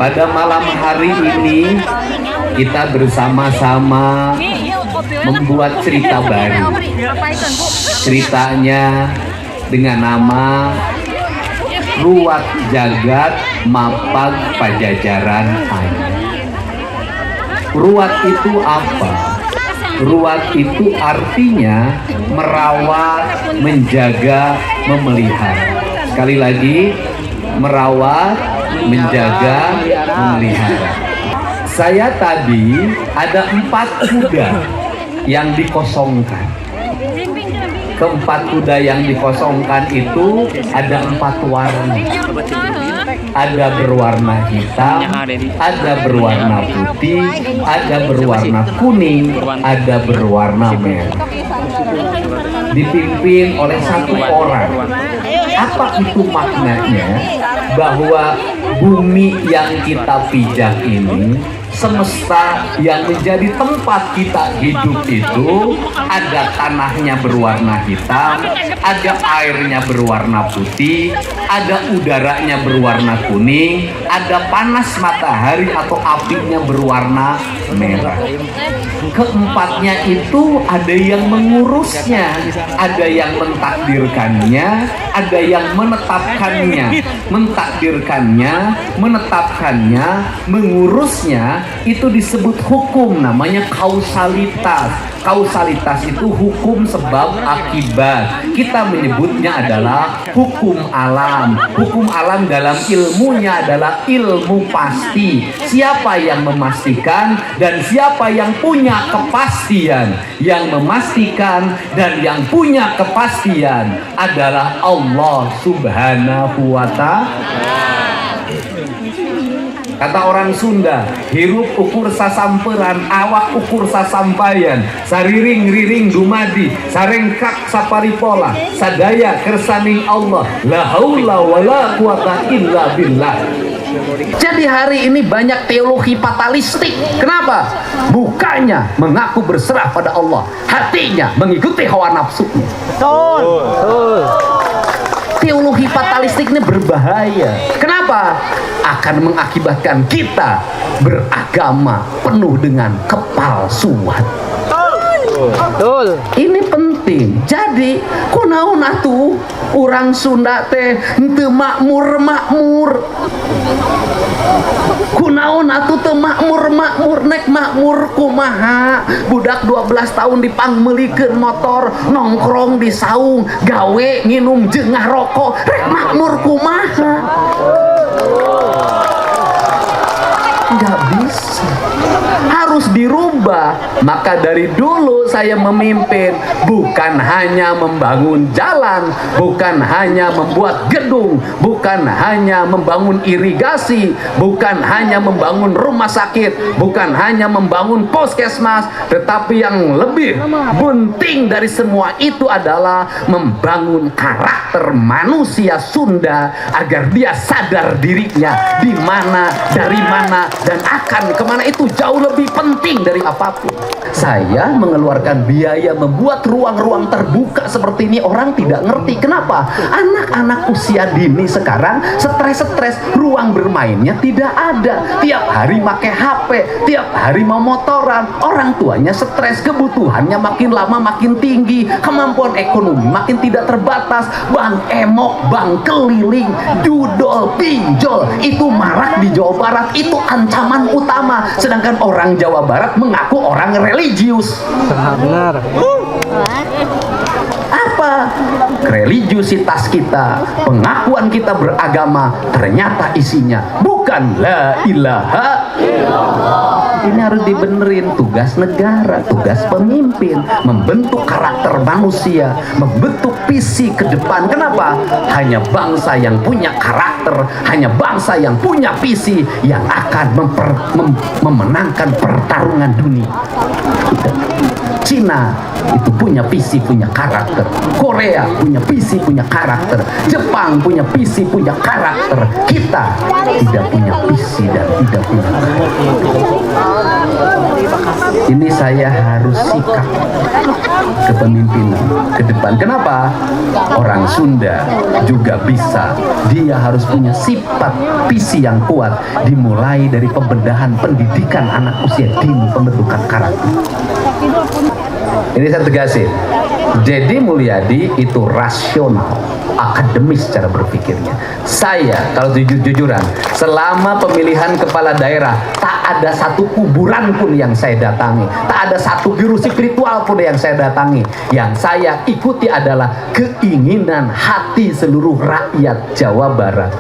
Pada malam hari ini kita bersama-sama membuat cerita baru. Ceritanya dengan nama Ruwat Jagat Mapag Pajajaran Ayu. Ruwat itu apa? Ruwat itu artinya merawat, menjaga, memelihara. Sekali lagi, merawat, menjaga, memelihara. Saya tadi ada 4 kuda yang dikosongkan. Keempat kuda yang dikosongkan itu ada 4 warna. Ada berwarna hitam, ada berwarna putih, ada berwarna kuning, ada berwarna merah. Dipimpin oleh 1 orang. Apa itu maknanya? Bahwa bumi yang kita pijak ini, semesta yang menjadi tempat kita hidup itu, ada tanahnya berwarna hitam, ada airnya berwarna putih, ada udaranya berwarna kuning, ada panas matahari atau apinya berwarna merah. Keempatnya itu ada yang mengurusnya, ada yang mentakdirkannya, ada yang menetapkannya. Mentakdirkannya, menetapkannya, mengurusnya, itu disebut hukum, namanya kausalitas. Kausalitas itu hukum sebab akibat. Kita menyebutnya adalah hukum alam. Hukum alam dalam ilmunya adalah ilmu pasti. Siapa yang memastikan dan siapa yang punya kepastian? Yang memastikan dan yang punya kepastian adalah Allah Subhanahu wa Ta'ala. Kata orang Sunda, hirup ukur sasamperan, awak ukur sasampayan, sariring riring dumadi, sarengkak saparipola, sadaya kersaning Allah, la haula wala quwata illa billah. Jadi hari ini banyak teologi fatalistik. Kenapa? Bukannya mengaku berserah pada Allah, hatinya mengikuti hawa nafsunya. Betul. Teologi fatalistik ini berbahaya. Kenapa? Akan mengakibatkan kita beragama penuh dengan kepalsuan. Betul. Ini penting. Jadi, kunaon atuh orang Sunda teh henteu makmur. Kunaon atuh teu makmur, nek makmur kumaha? Budak 12 tahun dipangmeulikeun motor, nongkrong di saung, gawe nginum jengah rokok, rek makmur kumaha? Nggak bisa, harus dirubah. Maka dari dulu saya memimpin bukan hanya membangun jalan, bukan hanya membuat gedung, bukan hanya membangun irigasi, bukan hanya membangun rumah sakit, bukan hanya membangun puskesmas, tetapi yang lebih penting dari semua itu adalah membangun karakter manusia Sunda agar dia sadar dirinya di mana, dari mana, dan akan kemana. Itu jauh lebih penting dari apapun. Saya mengeluarkan biaya membuat ruang-ruang terbuka seperti ini. Orang tidak ngerti kenapa anak-anak usia dini sekarang stres, ruang bermainnya tidak ada. Tiap hari pakai HP, tiap hari mau motoran. Orang tuanya stres, kebutuhannya makin lama makin tinggi, kemampuan ekonomi makin tidak terbatas. Bang emok, bang keliling, judol, pinjol itu marak di Jawa Barat. Itu ancaman utama. Sedangkan orang Jawa Barat mengaku orang religius. Benar. Apa? Religiusitas kita, pengakuan kita beragama, ternyata isinya bukan la ilaha illallah. Ini harus dibenerin. Tugas negara, tugas pemimpin, membentuk karakter manusia, membentuk visi ke depan. Kenapa? Hanya bangsa yang punya karakter, hanya bangsa yang punya visi yang akan memenangkan pertarungan dunia. Cina itu punya visi, punya karakter. Korea punya visi, punya karakter. Jepang punya visi, punya karakter. Kita tidak punya visi dan tidak punya karakter. Ini saya harus sikap kepemimpinan ke depan. depan. Kenapa? Orang Sunda juga bisa. Dia harus punya sifat visi yang kuat, dimulai dari pembedahan pendidikan anak usia dini, pembentukan karakter. Ini saya tegasin, Deddy Mulyadi itu rasional, akademis cara berpikirnya. Saya kalau jujur-jujuran, selama pemilihan kepala daerah, tak ada satu kuburan pun yang saya datangi, tak ada satu guru spiritual pun yang saya datangi. Yang saya ikuti adalah keinginan hati seluruh rakyat Jawa Barat.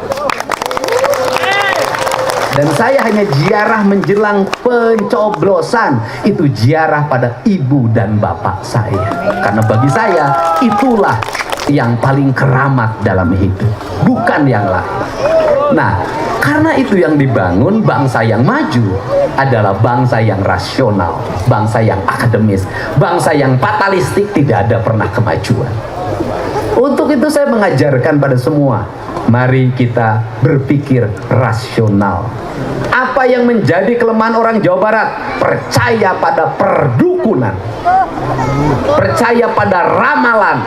Dan saya hanya ziarah menjelang pencoblosan, itu ziarah pada ibu dan bapak saya. Karena bagi saya, itulah yang paling keramat dalam hidup, bukan yang lain. Nah, karena itu yang dibangun bangsa yang maju adalah bangsa yang rasional, bangsa yang akademis, bangsa yang fatalistik, tidak ada pernah kemajuan. Untuk itu saya mengajarkan pada semua, mari kita berpikir rasional. Apa yang menjadi kelemahan orang Jawa Barat? Percaya pada perdukunan, percaya pada ramalan.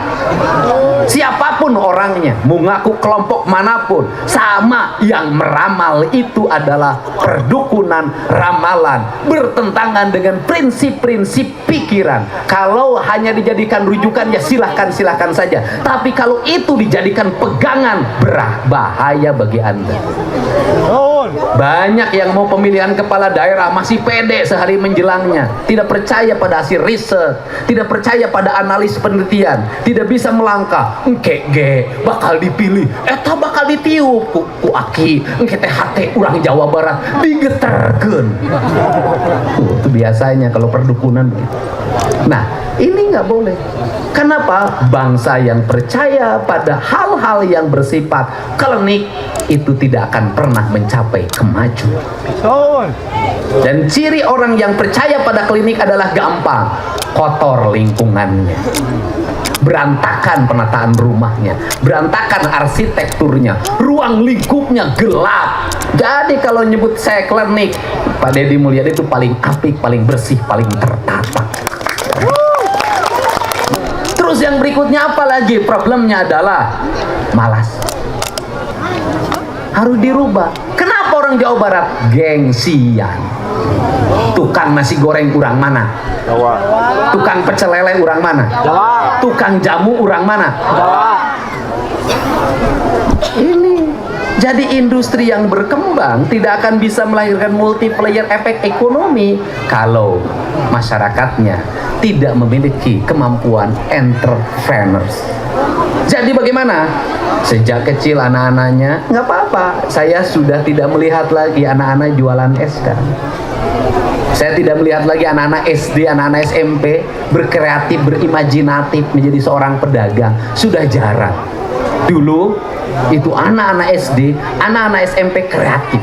Siapapun orangnya, mengaku kelompok manapun, sama yang meramal itu adalah perdukunan, ramalan, bertentangan dengan prinsip-prinsip pikiran. Kalau hanya dijadikan rujukan, ya silahkan saja. Tapi kalau itu dijadikan pegangan, berbahaya bagi Anda. Banyak yang mau pemilihan kepala daerah masih pede sehari menjelangnya, tidak percaya pada hasil riset, tidak percaya pada analis penelitian, tidak bisa melangkah. Engke bakal dipilih, eta bakal ditiup ku aki, engke teh hate urang Jawa Barat digeterkeun. Itu biasanya kalau perdukunan. Nah, ini nggak boleh. Kenapa? Bangsa yang percaya pada hal-hal yang bersifat klinik itu tidak akan pernah mencapai kemajuan. Dan ciri orang yang percaya pada klinik adalah gampang, kotor lingkungannya, berantakan penataan rumahnya, berantakan arsitekturnya, ruang lingkupnya gelap. Jadi kalau nyebut saya klinik, Pak Deddy Mulyadi itu paling apik, paling bersih, paling tertata. Terus yang berikutnya apa lagi? Problemnya adalah malas. Harus dirubah. Kenapa orang Jawa Barat gengsian? Tukang nasi goreng urang mana? Jawa. Tukang pecel lele urang mana? Jawa. Tukang jamu urang mana? Jawa. Ini jadi industri yang berkembang tidak akan bisa melahirkan multiplier efek ekonomi kalau masyarakatnya tidak memiliki kemampuan entrepreneurs. Jadi bagaimana? Sejak kecil anak-anaknya, nggak apa-apa, saya sudah tidak melihat lagi anak-anak jualan es kan. Saya tidak melihat lagi anak-anak SD, anak-anak SMP berkreatif, berimajinatif menjadi seorang pedagang. Sudah jarang. Dulu itu anak-anak SD, anak-anak SMP kreatif.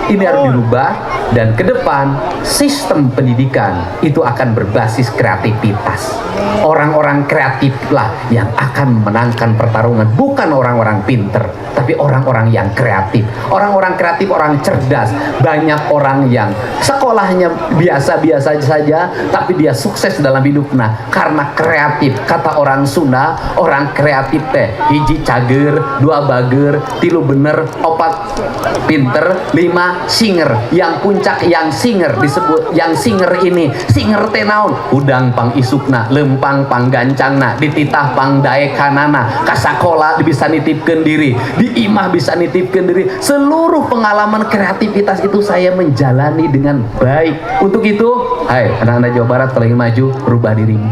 Ini harus dirubah, dan ke depan sistem pendidikan itu akan berbasis kreativitas. Orang-orang kreatiflah yang akan memenangkan pertarungan, bukan orang-orang pinter, tapi orang-orang yang kreatif. Orang-orang kreatif, orang cerdas. Banyak orang yang sekolahnya biasa-biasa saja, tapi dia sukses dalam hidupnya karena kreatif. Kata orang Sunda, orang kreatif teh hiji cager, dua bager, tilu bener, opat pinter, lima singer. Yang puncak yang singer disebut, yang singer ini singer teh naon? Udang pang isukna, lempang pang gancangna, dititah pang daekanana, kasakola bisa nitipkeun diri, di imah bisa nitipkeun diri. Seluruh pengalaman kreativitas itu saya menjalani dengan baik. Untuk itu, hai anak-anak Jawa Barat, kalau ingin maju, rubah dirimu,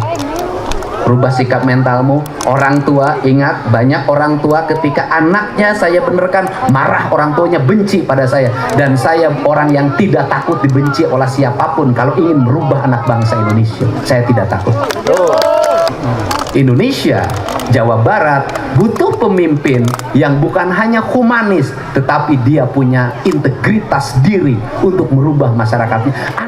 rubah sikap mentalmu. Orang tua, ingat, banyak orang tua ketika anaknya saya benerkan, marah orang tuanya, benci pada saya. Dan saya orang yang tidak takut dibenci oleh siapapun. Kalau ingin merubah anak bangsa Indonesia, saya tidak takut. Indonesia, Jawa Barat butuh pemimpin yang bukan hanya humanis, tetapi dia punya integritas diri untuk merubah masyarakatnya.